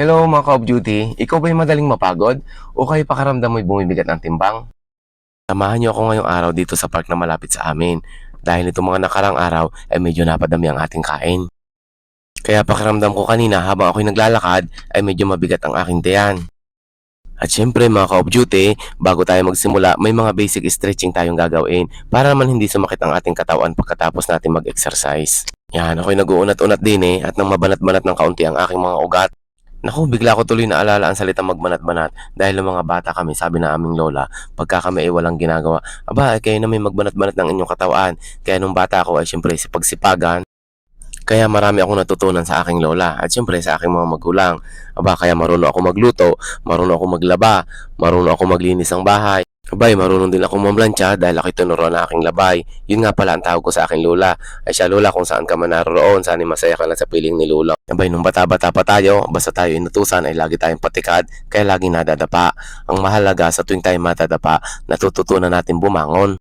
Hello mga ka-off duty, ikaw ba'y madaling mapagod o kayo pakaramdam mo'y bumibigat ang timbang? Samahan niyo ako ngayong araw dito sa park na malapit sa amin dahil itong mga nakarang araw ay medyo napadami ang ating kain. Kaya pakiramdam ko kanina habang ako'y naglalakad ay medyo mabigat ang aking tiyan. At syempre mga ka-off duty, bago tayo magsimula may mga basic stretching tayong gagawin para naman hindi sumakit ang ating katawan pagkatapos natin mag-exercise. Yan, ako'y nag-uunat-unat din at nang mabanat-banat ng kaunti ang aking mga ugat. Naku, bigla ko tuloy naalala ang salitang magbanat-banat dahil ng mga bata kami, sabi na aming lola, pagka kami ay walang ginagawa, aba, kayo na may magbanat-banat ng inyong katawan. Kaya nung bata ako ay syempre sipagsipagan, kaya marami akong natutunan sa aking lola at syempre sa aking mga magulang. Aba, kaya marunong ako magluto, marunong ako maglaba, marunong ako maglinis ng bahay. Abay, marunong din ako mamlansya dahil ako'y tinuruan na aking labay. Yun nga pala ang tawag ko sa aking lola. Ay siya, lola, kung saan ka man naroon, sana masaya ka lang sa piling ni lola. Abay, nung bata-bata pa tayo, basta tayo inutusan ay lagi tayong patikad, kaya laging nadadapa. Ang mahalaga sa tuwing tayo matadapa, natututunan natin bumangon.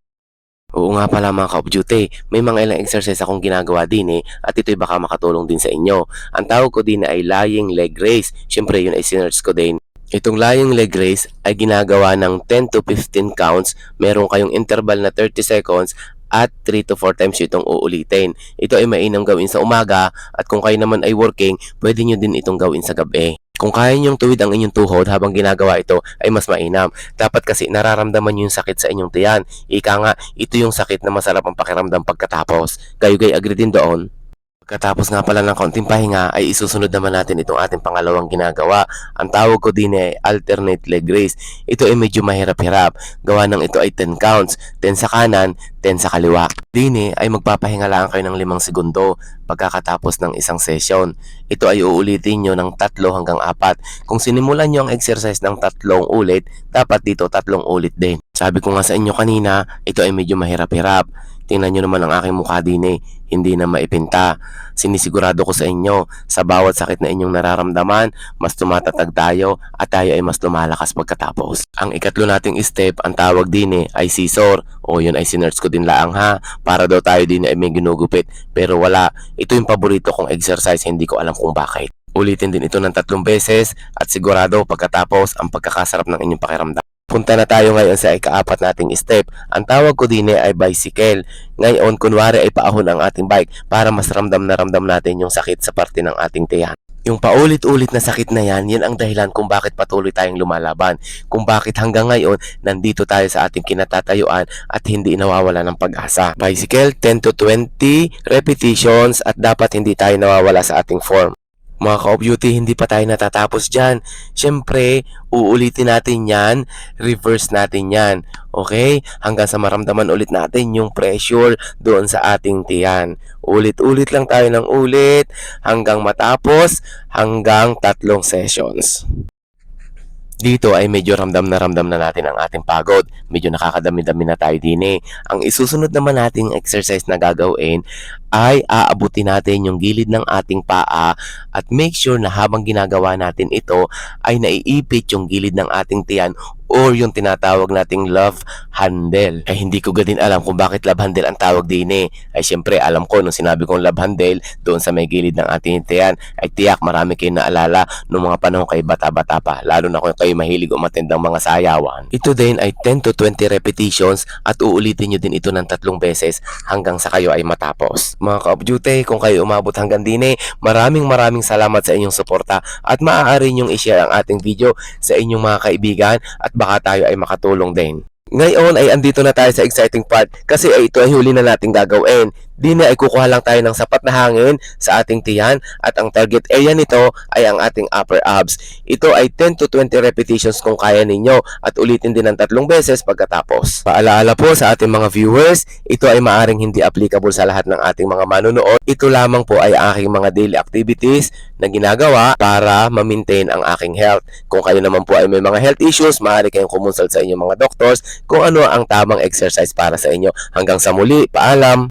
Oo nga pala mga ka-off duty, may mga ilang exercise akong ginagawa din at ito'y baka makatulong din sa inyo. Ang tawag ko din ay lying leg raise. Siyempre yun ay sinerge ko din. Itong lying leg raise ay ginagawa ng 10 to 15 counts. Meron kayong interval na 30 seconds at 3 to 4 times itong uulitin. Ito ay mainam gawin sa umaga at kung kayo naman ay working, pwede nyo din itong gawin sa gabi. Kung kaya nyong tuwid ang inyong tuhod habang ginagawa ito ay mas mainam. Dapat kasi nararamdaman nyo yung sakit sa inyong tiyan. Ika nga, ito yung sakit na masarap ang pakiramdam pagkatapos. Kayo gay agree din doon? Pagkatapos nga pala ng kaunting pahinga ay isusunod naman natin itong ating pangalawang ginagawa. Ang tawag ko din ay alternate leg raise. Ito ay medyo mahirap-hirap. Gawa ng ito ay 10 counts. 10 sa kanan, 10 sa kaliwa. Din ay magpapahinga lang kayo ng 5 segundo pagkatapos ng isang session. Ito ay uulitin nyo ng 3 hanggang 4. Kung sinimulan nyo ang exercise ng 3 ulit, dapat dito 3 ulit din. Sabi ko nga sa inyo kanina, ito ay medyo mahirap-hirap. Tingnan nyo naman ang aking mukha din hindi na maipinta. Sinisigurado ko sa inyo, sa bawat sakit na inyong nararamdaman, mas tumatatag tayo at tayo ay mas lumalakas pagkatapos. Ang ikatlo nating step, ang tawag din ay scissor. O yun ay sinerge ko din laang ha, para daw tayo din ay may ginugupit. Pero wala, ito yung paborito kong exercise, hindi ko alam kung bakit. Ulitin din ito ng 3 beses at sigurado pagkatapos ang pagkakasarap ng inyong pakiramdam. Punta na tayo ngayon sa ika-4 nating step. Ang tawag ko din ay bicycle. Ngayon, kunwari ay paahon ang ating bike para mas ramdam na ramdam natin yung sakit sa parte ng ating tiyan. Yung paulit-ulit na sakit na yan ang dahilan kung bakit patuloy tayong lumalaban. Kung bakit hanggang ngayon, nandito tayo sa ating kinatatayuan at hindi nawawala ng pag-asa. Bicycle, 10 to 20 repetitions at dapat hindi tayo nawawala sa ating form. Mga ka-off duty, hindi pa tayo natatapos dyan. Siyempre, uulitin natin yan, reverse natin yan. Okay? Hanggang sa maramdaman ulit natin yung pressure doon sa ating tiyan. Ulit-ulit lang tayo ng ulit hanggang matapos, hanggang 3 sessions. Dito ay medyo ramdam na natin ang ating pagod. Medyo nakakadami-dami na tayo Ang isusunod naman nating exercise na gagawin ay aabutin natin yung gilid ng ating paa at make sure na habang ginagawa natin ito ay naiipit yung gilid ng ating tiyan or yung tinatawag nating love handle. Ay hindi ko din alam kung bakit love handle ang tawag Ay syempre alam ko nung sinabi kong love handle doon sa may gilid ng ating tiyan ay tiyak marami kayong naalala nung mga panahon kay bata-bata pa. Lalo na kung kayo mahilig umattend ng mga sayawan. Ito din ay 10 to 20 repetitions at uulitin nyo din ito ng 3 beses hanggang sa kayo ay matapos. Mga ka-off duty, kung kayo umabot hanggang maraming salamat sa inyong suporta at maaari nyong i-share ang ating video sa inyong mga kaibigan at baka tayo ay makatulong din. Ngayon ay andito na tayo sa exciting part kasi ito ay huli na nating gagawin. Ay kukuha lang tayo ng sapat na hangin sa ating tiyan at ang target area nito ay ang ating upper abs. Ito ay 10 to 20 repetitions kung kaya ninyo at ulitin din ng 3 beses pagkatapos. Paalaala po sa ating mga viewers, ito ay maaring hindi applicable sa lahat ng ating mga manunood. Ito lamang po ay aking mga daily activities na ginagawa para ma-maintain ang aking health. Kung kayo naman po ay may mga health issues, maaari kayong kumonsult sa inyong mga doctors kung ano ang tamang exercise para sa inyo. Hanggang sa muli, paalam!